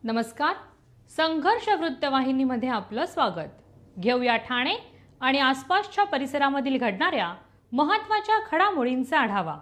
नमस्कार. संघर्ष वृत्तवाहिनीमध्ये आपलं स्वागत. घेऊया ठाणे आणि आसपासच्या परिसरामधील घडणाऱ्या महत्त्वाच्या घडामोडींचा आढावा.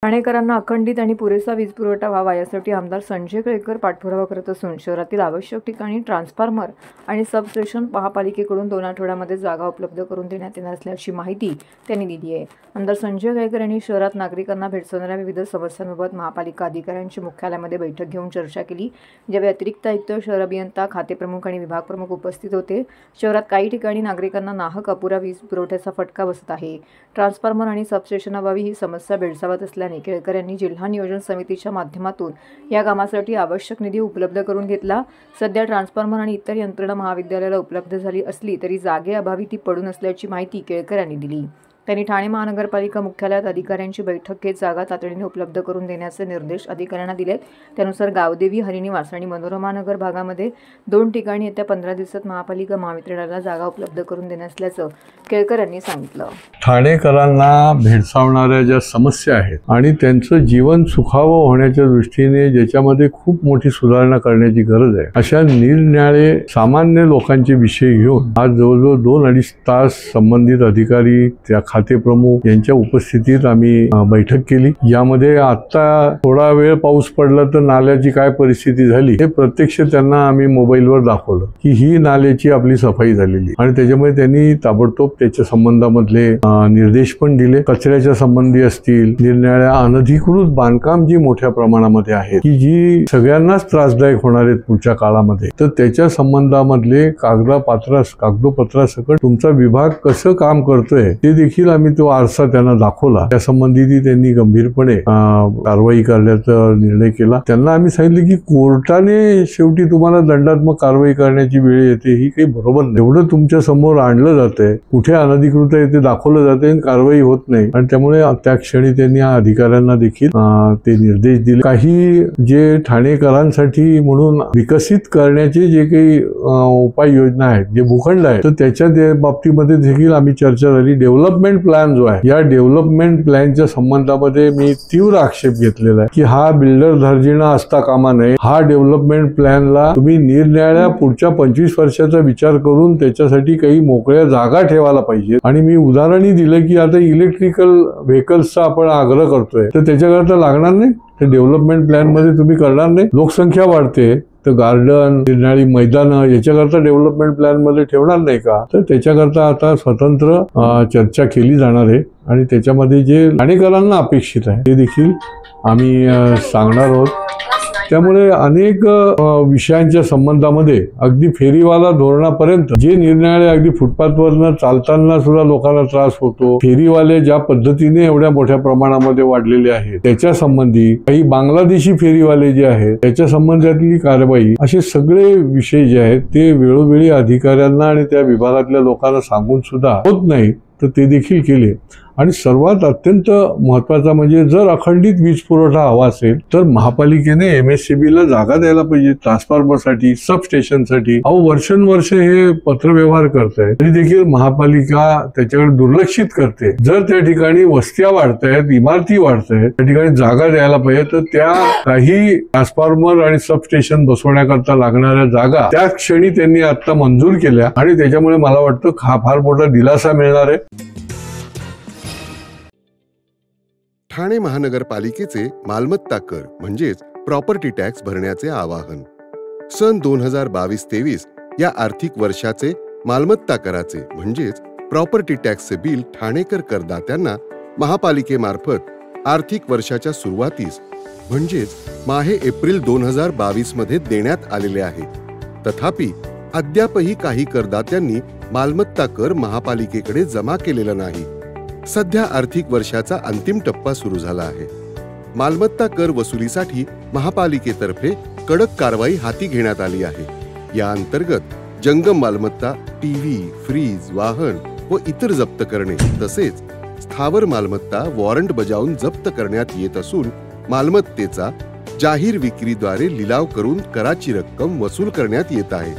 ठाणेकरांना अखंडित आणि पुरेसा वीज पुरवठा व्हावा यासाठी आमदार संजय केळकर पाठपुरावा करत असून शहरातील आवश्यक ठिकाणी ट्रान्सफॉर्मर आणि सबस्टेशन महापालिकेकडून 2 आठवड्यामध्ये जागा उपलब्ध करून देण्यात येणार असल्याची माहिती त्यांनी दिली आहे. आमदार संजय केळकर यांनी शहरात नागरिकांना भेडसावणाऱ्या विविध समस्यांबाबत महापालिका अधिकाऱ्यांची मुख्यालयामध्ये बैठक घेऊन चर्चा केली. ज्यावेळी अतिरिक्त आयुक्त, शहर अभियंता, खाते प्रमुख आणि विभाग प्रमुख उपस्थित होते. शहरात काही ठिकाणी नागरिकांना नाहक अपुरा वीज पुरवठ्याचा फटका बसत आहे. ट्रान्सफॉर्मर आणि सबस्टेशनाबाबी ही समस्या भेडसावत असल्याने केळकर यांनी जिल्हा नियोजन समितीच्या माध्यमातून या कामासाठी आवश्यक निधी उपलब्ध करून घेतला. सध्या ट्रान्सफॉर्मर आणि इतर यंत्रणा महाविद्यालयाला उपलब्ध झाली असली तरी जागेअभावी ती पडून असल्याची माहिती केळकर यांनी दिली. त्यांनी ठाणे महानगरपालिका मुख्यालयात अधिकाऱ्यांची बैठक घेत जागा तातडीने उपलब्ध करून देण्याचे निर्देश अधिकाऱ्यांना दिलेत. त्यानुसार गावदेवी, हरिनिवास आणि मनोरमा नगर भागामध्ये 2 ठिकाणी येत्या 15 दिवसात महापालिका महावितरणाला जागा उपलब्ध करून देणार असल्याचं केळकर यांनी सांगितलं. ठाणेकरांना भेडसावणाऱ्या ज्या समस्या आहेत आणि त्यांचं जीवन सुखावं होण्याच्या दृष्टीने ज्याच्यामध्ये खूप मोठी सुधारणा करण्याची गरज आहे, अशा निरनिराळे सामान्य लोकांचे विषय घेऊन आज जवळजवळ 2-2.5 तास संबंधित अधिकारी, त्या खाते प्रमुख यांच्या उपस्थितीत आम्ही बैठक केली. यामध्ये आता थोडा वेळ पाऊस पडला तर नाल्याची काय परिस्थिती झाली हे प्रत्यक्ष त्यांना आम्ही मोबाईलवर दाखवलं की ही नाल्याची आपली सफाई झालेली आणि त्याच्यामुळे त्यांनी ताबडतोब त्याच्या संबंधामधले निर्देश पण दिले. कचऱ्याच्या संबंधी असतील, निरनिराळ्या अनधिकृत बांधकाम जी मोठ्या प्रमाणामध्ये आहेत की जी सगळ्यांनाच त्रासदायक होणार आहेत पुढच्या काळामध्ये, तर त्याच्या संबंधामधले कागदोपत्रासकट तुमचा विभाग कसं काम करतोय ते देखील आम्ही तो आरसा त्यांना दाखवला. त्या संबंधी त्यांनी गंभीरपणे कारवाई करण्याचा निर्णय केला. त्यांना आम्ही सांगितले की कोर्टाने शेवटी तुम्हाला दंडात्मक कारवाई करण्याची वेळ येते, ही काही बरोबर नाही. एवढं तुमच्या समोर आणलं जातंय, कुठे अनधिकृत आहे ते दाखवलं जाते आणि कारवाई होत नाही. आणि त्यामुळे त्या क्षणी त्यांनी अधिकाऱ्यांना देखील ते निर्देश दिले. काही जे ठाणेकरांसाठी म्हणून विकसित करण्याचे जे काही उपाययोजना आहेत, जे भूखंड आहेत, तर त्याच्या बाबतीमध्ये देखील आम्ही चर्चा झाली. डेव्हलपमेंट प्लॅन जो आहे, या डेव्हलपमेंट प्लॅनच्या संबंधामध्ये मी तीव्र आक्षेप घेतलेला आहे की हा बिल्डर धार्जिणा असता कामा नये. हा डेव्हलपमेंट प्लॅनला तुम्ही निरनिराळ्या पुढच्या 25 वर्षाचा विचार करून त्याच्यासाठी काही मोकळ्या जागा ठेवायला पाहिजे. आणि मी उदाहरणही दिलं की आता इलेक्ट्रिकल व्हेकल्सचा आपण आग्रह करतोय, तर त्याच्याकरता लागणार नाही. तर डेव्हलपमेंट प्लॅन मध्ये तुम्ही करणार नाही. लोकसंख्या वाढते तर गार्डन, निरनिराळी मैदानं याच्याकरता डेव्हलपमेंट प्लॅन मध्ये ठेवणार नाही का? तर त्याच्याकरता आता स्वतंत्र चर्चा केली जाणार आहे आणि त्याच्यामध्ये जे ठाणेकरांना अपेक्षित आहे ते देखील आम्ही सांगणार आहोत. त्यामुळे अनेक विषयांच्या संबंधामध्ये अगदी फेरीवाला धोरणापर्यंत जे निर्णय अगदी फुटपाथवरनं चालताना सुद्धा लोकांना त्रास होतो, फेरीवाले ज्या पद्धतीने एवढ्या मोठ्या प्रमाणामध्ये वाढलेले आहेत त्याच्या संबंधी, काही बांगलादेशी फेरीवाले जे आहेत त्याच्या संबंधातली कारवाई, असे सगळे विषय जे आहेत ते वेळोवेळी अधिकाऱ्यांना आणि त्या विभागातल्या लोकांना सांगून सुद्धा होत नाही, तर ते देखील केले. आणि सर्वात अत्यंत महत्वाचा म्हणजे जर अखंडित वीज पुरवठा हवा असेल तर महापालिकेने MSCB जागा द्यायला पाहिजे. ट्रान्सफॉर्मरसाठी, सबस्टेशनसाठी वर्षानुवर्ष हे पत्रव्यवहार करत आहे तरी देखील महापालिका त्याच्याकडे दुर्लक्षित करते. जर त्या ठिकाणी वस्त्या वाढतायत, इमारती वाढतायत, त्या ठिकाणी जागा द्यायला पाहिजे, तर त्या काही ट्रान्सफॉर्मर आणि सबस्टेशन बसवण्याकरता लागणाऱ्या जागा त्या क्षणी त्यांनी आता मंजूर केल्या आणि त्याच्यामुळे मला वाटतं हा फार मोठा दिलासा मिळणार आहे. ठाणे महानगरपालिकेचे मालमत्ता कर म्हणजेच प्रॉपर्टी टॅक्स भरण्याचे आवाहन. सन 2022-23 या आर्थिक वर्षाचे मालमत्ता कराचे म्हणजेच प्रॉपर्टी टॅक्सचे बिल ठाणेकर करदात्यांना महापालिकेमार्फत आर्थिक वर्षाच्या सुरुवातीस म्हणजेच माहे एप्रिल 2022 मध्ये देण्यात आलेले आहे. तथापि अद्यापही काही करदात्यांनी मालमत्ता कर महापालिकेकडे जमा केलेला नाही. सध्या आर्थिक वर्षाचा अंतिम टप्पा सुरू झाला आहे. मालमत्ता कर वसुलीसाठी महापालिकेतर्फे कडक कारवाई हाती घेण्यात आली आहे. या अंतर्गत जंगम मालमत्ता, टीव्ही, फ्रीज, वाहन व इतर जप्त करणे तसेच स्थावर मालमत्ता वॉरंट बजावून जप्त करण्यात येत असून मालमत्तेचा जाहीर विक्रीद्वारे लिलाव करून कराची रक्कम वसूल करण्यात येत आहे.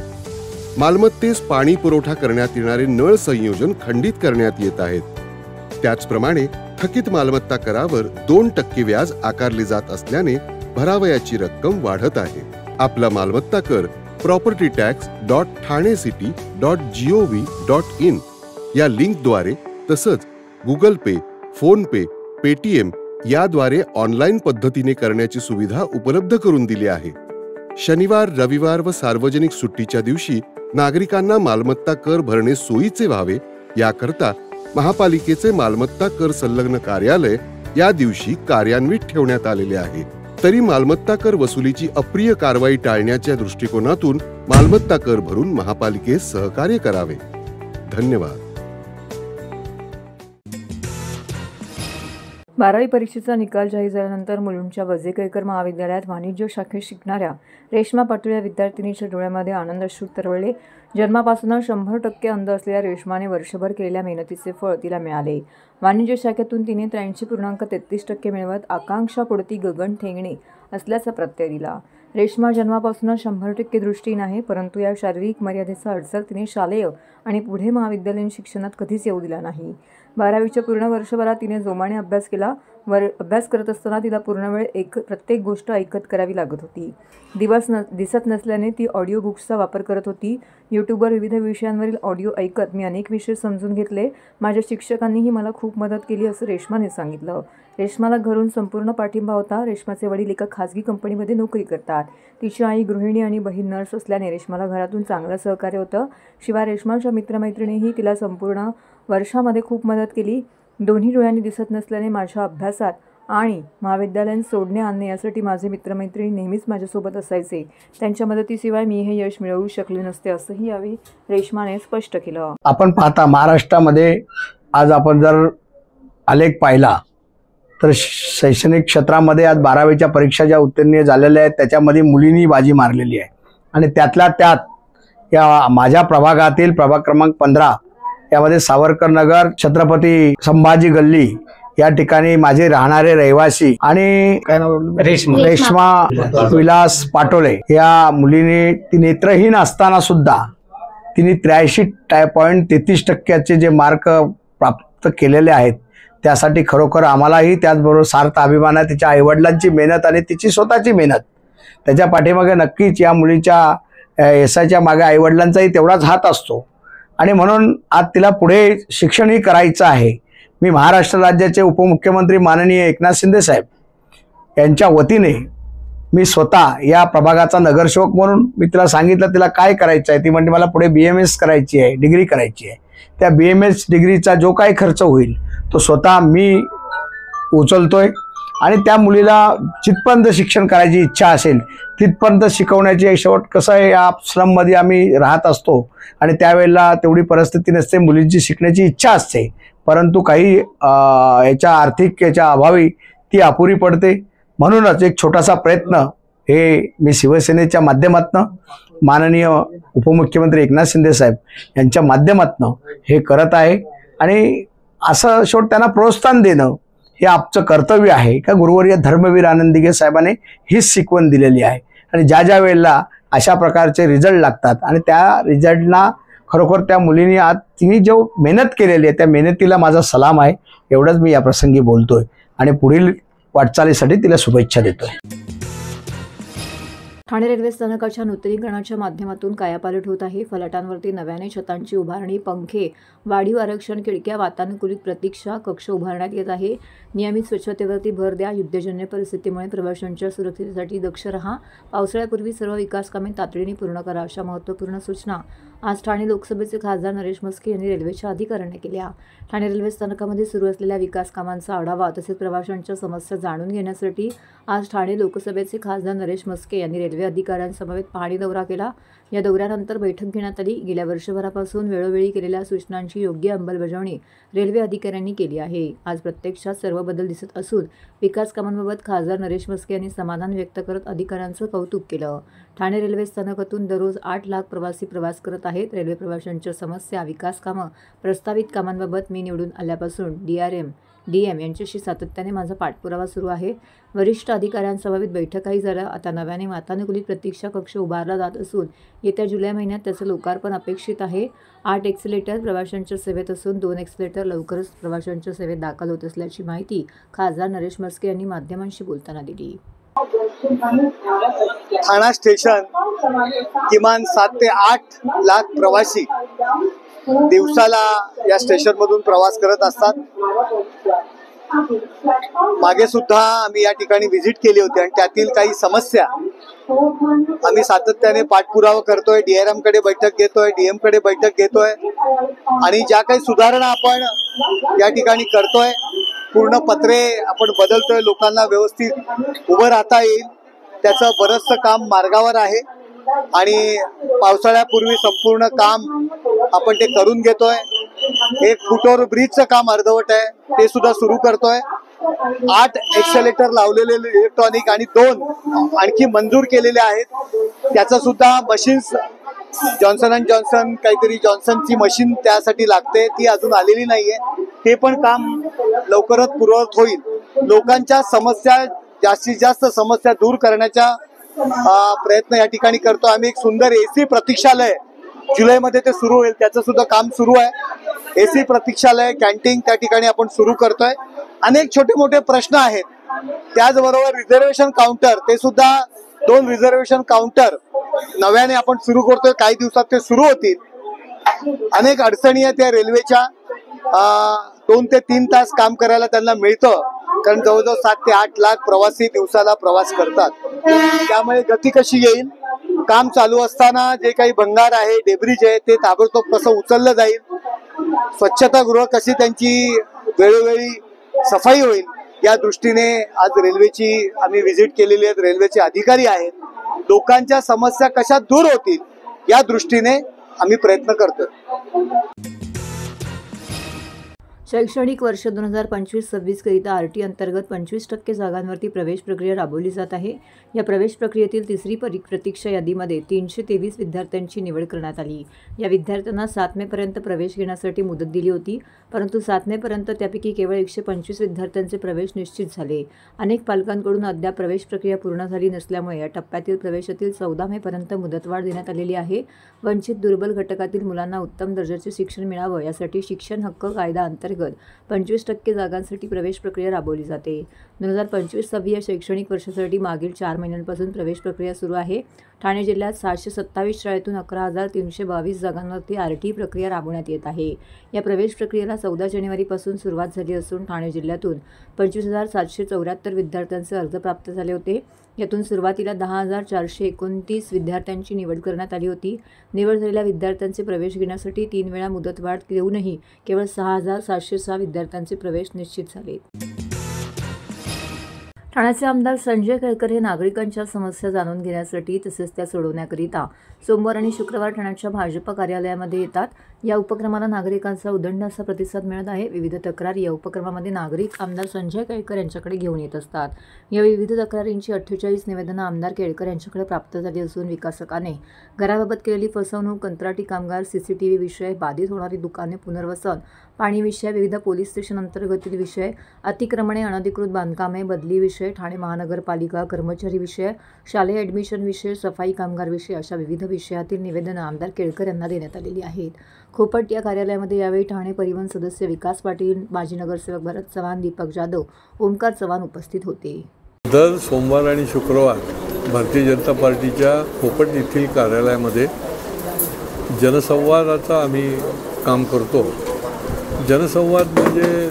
मालमत्तेस पाणी पुरवठा करण्यात येणारे नळ संयोजन खंडित करण्यात येत आहेत. त्याचप्रमाणे थकीत मालमत्ता करावर 2% व्याज आकारले जात असल्याने भरावयाची रक्कम वाढत आहे. आपला मालमत्ता कर propertytax.thanecity.gov.in या लिंकद्वारे तसंच गुगल पे, फोन पे, पेटीएम याद्वारे ऑनलाईन पद्धतीने करण्याची सुविधा उपलब्ध करून दिली आहे. शनिवार, रविवार व सार्वजनिक सुट्टीच्या दिवशी नागरिकांना मालमत्ता कर भरणे सोयीचे व्हावे याकरता महापालिकेचे मालमत्ता कर संलग्न कार्यालय या दिवशी कार्यान्वित ठेवण्यात आलेले आहे. तरी मालमत्ता कर वसुलीची अप्रिय कारवाई टाळण्याच्या दृष्टिकोनातून मालमत्ता कर भरून महापालिकेस सहकार्य करावे. धन्यवाद. 12वी परीक्षेचा निकाल जाहीर झाल्यानंतर मुलुंडच्या वजेकेळकर महाविद्यालयात वाणिज्य शाखेत शिकणाऱ्या रेश्मा पाटील या विद्यार्थिनीच्या डोळ्यामध्ये आनंदाश्रू तरळले. जन्मापासूनच 100% अंध असलेल्या रेश्माने वर्षभर केलेल्या मेहनतीचे फळ तिला मिळाले. वाणिज्य शाखेतून तिने 83.33% मिळवत आकांक्षा पुढती गगन ठेंगणे असल्याचा प्रत्यय दिला. रेश्मा जन्मापासूनच 100% दृष्टीहीन आहे, परंतु या शारीरिक मर्यादेचा अडसर तिने शालेय आणि पुढे महाविद्यालयीन शिक्षणात कधीच येऊ दिला नाही. 12वीच्या पूर्ण वर्षभरात तिने जोमाने अभ्यास केला. अभ्यास करत असताना तिला पूर्ण वेळ प्रत्येक गोष्ट ऐकत करावी लागत होती. दिसत नसल्याने ती ऑडिओ बुक्सचा वापर करत होती. यूट्यूबवर विविध विषयांवरील ऑडिओ ऐकत मी अनेक विषय समजून घेतले. माझ्या शिक्षकांनीही मला खूप मदत केली असं रेश्माने सांगितलं. रेश्माला घरून संपूर्ण पाठिंबा होता. रेश्माचे वडील एका खाजगी कंपनीमध्ये नोकरी करतात. तिची आई गृहिणी आणि बहीण नर्स असल्याने रेश्माला घरातून चांगलं सहकार्य होतं. शिवाय रेश्माच्या मित्रमैत्रिणीही तिला संपूर्ण वर्षामध्ये खूप मदत केली. दोन्ही डोळ्यांनी दिसत नसल्याने माझ्या अभ्यासात आणि महाविद्यालयात सोडणे आणणे यासाठी माझे मित्रमैत्रिणी नेहमीच माझ्यासोबत असायचे. त्यांच्या मदतीशिवाय मी हे यश मिळवू शकले नसते असंही यावेळी रेश्माने स्पष्ट केलं. आपण पाहता महाराष्ट्रामध्ये आज आपण जर आलेख पाहिला तर शैक्षणिक क्षेत्रामध्ये आज 12वीच्या परीक्षा ज्या उत्तीर्ण झालेल्या आहेत त्याच्यामध्ये मुलींनी बाजी मारलेली आहे. आणि त्यातल्या त्यात या माझ्या प्रभागातील प्रभाग क्रमांक 15 यामध्ये सावरकर नगर, छत्रपती संभाजी गल्ली या ठिकाणी माझे राहणारे रहिवासी आणि रेश्मा विलास पाटोळे या मुलीने ती नेत्रहीन असताना सुद्धा तिने 83.33% जे मार्क प्राप्त केलेले आहेत. त्यासाठी खरोखर आम्हालाही त्याचबरोबर सार्थ अभिमान आहे. तिच्या आईवडिलांची मेहनत आणि तिची स्वतःची मेहनत त्याच्या पाठीमागे नक्कीच या मुलीच्या यशाच्या मागे आईवडिलांचाही तेवढाच हात असतो. आणि म्हणून आज तिला पुढे शिक्षणही करायचं आहे. मी महाराष्ट्र राज्याचे उपमुख्यमंत्री माननीय एकनाथ शिंदे साहेब यांच्या वतीने मी स्वतः या प्रभागाचा नगरसेवक म्हणून मी तिला सांगितलं तिला काय करायचं आहे. ती म्हणते मला पुढे BMS करायची आहे, डिग्री करायची आहे. त्या BMS डिग्रीचा जो काही खर्च होईल तो स्वतः मी उचलतोय. आणि त्या मुलीला जिथपर्यंत शिक्षण करायची इच्छा असेल तिथपर्यंत शिकवण्याची शेवट कसं आहे या स्लममध्ये आम्ही राहत असतो आणि त्यावेळेला तेवढी परिस्थिती नसते. मुलींची शिकण्याची इच्छा असते परंतु काही याच्या आर्थिक याच्या अभावी ती अपुरी पडते. म्हणूनच एक छोटासा प्रयत्न हे मी शिवसेनेच्या माध्यमातून माननीय उपमुख्यमंत्री एकनाथ शिंदे साहेब यांच्या माध्यमातून हे करत आहे. आणि असं शेवट त्यांना प्रोत्साहन देणं हे आमचं कर्तव्य आहे का गुरुवर्य धर्मवीर आनंदीगे साहेबांनी हीच शिकवण दिलेली आहे. आणि ज्या ज्या वेळेला अशा प्रकारचे रिझल्ट लागतात आणि त्या रिझल्टना खरोखर त्या मुलीने आज तिने जो मेहनत केलेली आहे त्या मेहनतीला माझा सलाम आहे. एवढंच मी या प्रसंगी बोलतोय आणि पुढील वाटचालीसाठी तिला शुभेच्छा देतोय. ठाणे रेल्वे स्थानकाच्या नूतनीकरणाच्या माध्यमातून कायापालट होत आहे. फलाटांवरती नव्याने छतांची उभारणी, पंखे, वाढीव आरक्षण, खिडक्या, वातानुकूलित प्रतीक्षा कक्ष उभारण्यात येत आहे. नियमित स्वच्छतेवरती भर द्या. युद्धजन्य परिस्थितीमुळे प्रवाशांच्या सुरक्षेसाठी दक्ष रहा. पावसाळ्यापूर्वी सर्व विकास कामे तातडीने पूर्ण करा अशा महत्त्वपूर्ण सूचना आज ठाणे लोकसभेचे खासदार नरेश म्हस्के यांनी रेल्वेच्या अधिकाऱ्यांना केल्या. ठाणे रेल्वे स्थानकामध्ये सुरू असलेल्या विकास कामांचा आढावा तसेच प्रवाशांच्या समस्या जाणून घेण्यासाठी आज ठाणे लोकसभेचे खासदार नरेश म्हस्के यांनी रेल्वे अधिकाऱ्यांसमवेत पाहणी दौरा केला. या दौऱ्यानंतर बैठक घेण्यात आली. गेल्या वर्षभरापासून वेळोवेळी केलेल्या सूचनांची योग्य अंमलबजावणी रेल्वे अधिकाऱ्यांनी केली आहे. आज प्रत्यक्षात सर्व बदल दिसत असून विकास कामांबाबत खासदार नरेश म्हस्के यांनी समाधान व्यक्त करत अधिकाऱ्यांचं कौतुक केलं. ठाणे रेल्वे स्थानकातून दररोज 8 लाख प्रवासी प्रवास करत आहेत. रेल्वे प्रवाशांच्या समस्या, विकास कामं, प्रस्तावित कामांबाबत मी निवडून आल्यापासून DM यांच्याशी सातत्याने माझा पाठपुरावा सुरू आहे. वरिष्ठ अधिकाऱ्यांसमवेत बैठकाही झाल्या. आता नव्याने वातानुकूलित प्रतीक्षा कक्ष उभारला जात असून येत्या जुलै महिन्यात त्याचं लोकार्पण अपेक्षित आहे. 8 एक्सेलेटर प्रवाशांच्या सेवेत असून 2 एक्सेलेटर लवकरच प्रवाशांच्या सेवेत दाखल होत असल्याची माहिती खासदार नरेश म्हस्के यांनी माध्यमांशी बोलताना दिली. ठाणा स्टेशन किमान 7 ते 8 लाख प्रवासी दिवसाला या स्टेशनमधून प्रवास करत असतात। मागे सुद्धा आम्ही या ठिकाणी व्हिजिट केली होती आणि त्यातील काही समस्या आम्ही सातत्याने पाठपुरावा करतोय। DRM कडे बैठक घेतोय, DM कडे बैठक घेतोय आणि ज्या काही सुधारणा आपण या ठिकाणी करतोय, पूर्ण पत्रे आपण बदलतोय, लोकांना व्यवस्थित उभं राहता येईल त्याचं बरंचसं काम मार्गावर आहे आणि पावसाळ्यापूर्वी संपूर्ण काम आपण ते करून घेतोय। एक फुटओव्हर ब्रिजचं काम अर्धवट आहे, ते सुद्धा सुरू करतोय। 8 एक्सेलेटर लावलेले इलेक्ट्रॉनिक आणि 2 आणखी मंजूर केलेले आहेत, त्याचं सुद्धा मशीन्स जॉन्सन अँड जॉन्सन काहीतरी जॉन्सनची मशीन त्यासाठी लागते, ती अजून आलेली नाहीये, ते पण काम लवकरच पूर्ववत होईल। लोकांच्या समस्या जास्तीत जास्त समस्या दूर करण्याचा प्रयत्न या ठिकाणी करतो आम्ही। एक सुंदर AC प्रतीक्षालय जुलैमध्ये ते सुरू होईल, त्याचं सुद्धा काम सुरू आहे। AC प्रतीक्षालय, कॅन्टीन त्या ठिकाणी आपण सुरू करतोय। अनेक छोटे मोठे प्रश्न आहेत, त्याचबरोबर रिझर्वेशन काउंटर, ते सुद्धा 2 रिझर्वेशन काउंटर नव्याने आपण सुरू करतोय, काही दिवसात ते सुरू होतील। अनेक अडचणी आहेत त्या रेल्वेच्या, 2 ते 3 तास काम करायला त्यांना मिळतं, कारण जवळजवळ 7 ते 8 लाख प्रवासी दिवसाला प्रवास करतात, त्यामुळे गती कशी येईल, काम चालू असताना जे काही भंगार आहे, डेब्रिज आहे, ते ताबडतोब कसं उचललं जाईल, स्वच्छतागृह कशी त्यांची वेळोवेळी सफाई होईल, या दृष्टीने आज रेल्वेची आम्ही व्हिजिट केलेली आहे। रेल्वेचे अधिकारी आहेत, लोकांच्या समस्या कशा दूर होतील या दृष्टीने आम्ही प्रयत्न करतोय। शैक्षणिक वर्ष 2025-26 करिता RT अंतर्गत 25% जागांवरती प्रवेश प्रक्रिया राबवली जात आहे। या प्रवेश प्रक्रियेतील तिसरी प्रतीक्षा यादीमध्ये 323 विद्यार्थ्यांची निवड करण्यात आली। या विद्यार्थ्यांना 7 मेपर्यंत प्रवेश घेण्यासाठी मुदत दिली होती, परंतु 7 मेपर्यंत त्यापैकी केवळ 125 विद्यार्थ्यांचे प्रवेश निश्चित झाले। अनेक पालकांकडून अद्याप प्रवेश प्रक्रिया पूर्ण झाली नसल्यामुळे या टप्प्यातील प्रवेशातील 14 मेपर्यंत मुदतवाढ देण्यात आलेली आहे। वंचित दुर्बल घटकातील मुलांना उत्तम दर्जाचे शिक्षण मिळावं यासाठी शिक्षण हक्क कायदा अंतर्गत 25% जागांसाठी प्रवेश प्रक्रिया राबवली जाते। 2025-26 शैक्षणिक वर्षासाठी मागील 4 महिन्यांपासून प्रवेश प्रक्रिया सुरू आहे। ठाणे जिल्ह्यात 727 शाळेतून 11,322 जागांवरती RT प्रक्रिया राबवण्यात येत आहे। या प्रवेश प्रक्रियेला 14 जानेवारीपासून सुरुवात झाली असून ठाणे जिल्ह्यातून 25,774 विद्यार्थ्यांचे अर्ज प्राप्त झाले होते। यातून सुरुवातीला 10,429 विद्यार्थ्यांची निवड करण्यात आली होती। निवड झालेल्या विद्यार्थ्यांचे प्रवेश घेण्यासाठी 3 वेळा मुदतवाढ देऊनही केवळ 6,706 विद्यार्थ्यांचे प्रवेश निश्चित झाले। ठाण्याचे आमदार संजय केळकर हे नागरिकांच्या समस्या जाणून घेण्यासाठी तसेच त्या सोडवण्याकरिता सोमवार आणि शुक्रवार ठाण्याच्या भाजप कार्यालयामध्ये येतात। या उपक्रमाला नागरिकांचा उदंड असा प्रतिसाद मिळत आहे। विविध तक्रारी या उपक्रमामध्ये नागरिक आमदार संजय केळकर यांच्याकडे घेऊन येत असतात। या विविध तक्रारींची 48 निवेदनं आमदार केळकर यांच्याकडे प्राप्त झाली असून विकासकाने घराबाबत केलेली फसवणूक, कंत्राटी कामगार, CCTV विषय, बाधित होणारी दुकाने पुनर्वसन, पाणी विषय, विविध पोलीस स्टेशन अंतर्गतील विषय, अतिक्रमणे, अनधिकृत बांधकामे, बदली विषय, ठाणे महानगरपालिका कर्मचारी विषय, शालेय ॲडमिशन विषय, सफाई कामगार विषय अशा विविध विषयातील निवेदनं आमदार केळकर यांना देण्यात आलेली आहेत। खोपट या कार्यालयामध्ये यावेळी ठाणे परिवहन सदस्य विकास पाटील, माजी नगरसेवक भरत चव्हाण, दीपक जाधव, ओमकार चव्हाण उपस्थित होते। दर सोमवार आणि शुक्रवार भारतीय जनता पार्टीच्या खोपट येथील कार्यालयामध्ये जनसंवादाचा आम्ही काम करतो। जनसंवाद म्हणजे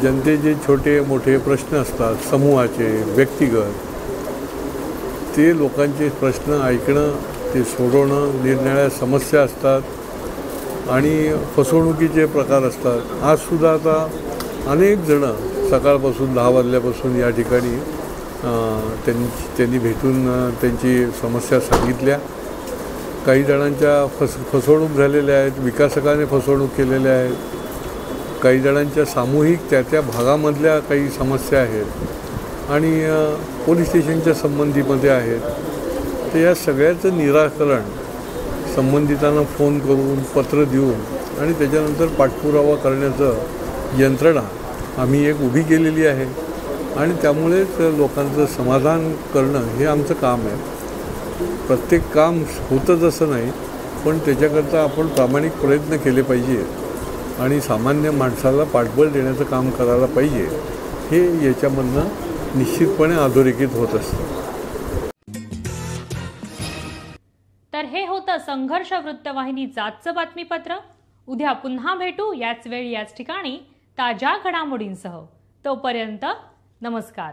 जनतेचे छोटे मोठे प्रश्न असतात, समूहाचे, व्यक्तिगत, ते लोकांचे प्रश्न ऐकणं, ते सोडवणं, निरनिराळ्या समस्या असतात आणि फसवणुकीचे प्रकार असतात। आजसुद्धा आता अनेक जणं सकाळपासून 10 वाजल्यापासून या ठिकाणी त्यांनी भेटून त्यांची समस्या सांगितल्या। काही जणांच्या फसवणूक झालेल्या आहेत, विकासकाने फसवणूक केलेल्या आहेत, काही जणांच्या सामूहिक त्या भागामधल्या काही समस्या आहेत आणि पोलीस स्टेशनच्या संबंधीमध्ये आहेत। तर या सगळ्याचं निराकरण संबंधितांना फोन करून, पत्र देऊन आणि त्याच्यानंतर पाठपुरावा करण्याचं यंत्रणा आम्ही एक उभी केलेली आहे आणि त्यामुळेच लोकांचं समाधान करणं हे आमचं काम आहे। प्रत्येक काम होतंच असं नाही, पण त्याच्याकरता आपण प्रामाणिक प्रयत्न केले पाहिजे आणि सामान्य माणसाला पाठबळ देण्याचं काम करायला पाहिजे, हे याच्यामधनं निश्चितपणे अधोरेखित होत असतं। संघर्ष वृत्तवाहिनीचं आजचं बातमीपत्र. उद्या पुन्हा भेटू याच वेळी याच ठिकाणी ताज्या घडामोडींसह. तोपर्यंत नमस्कार.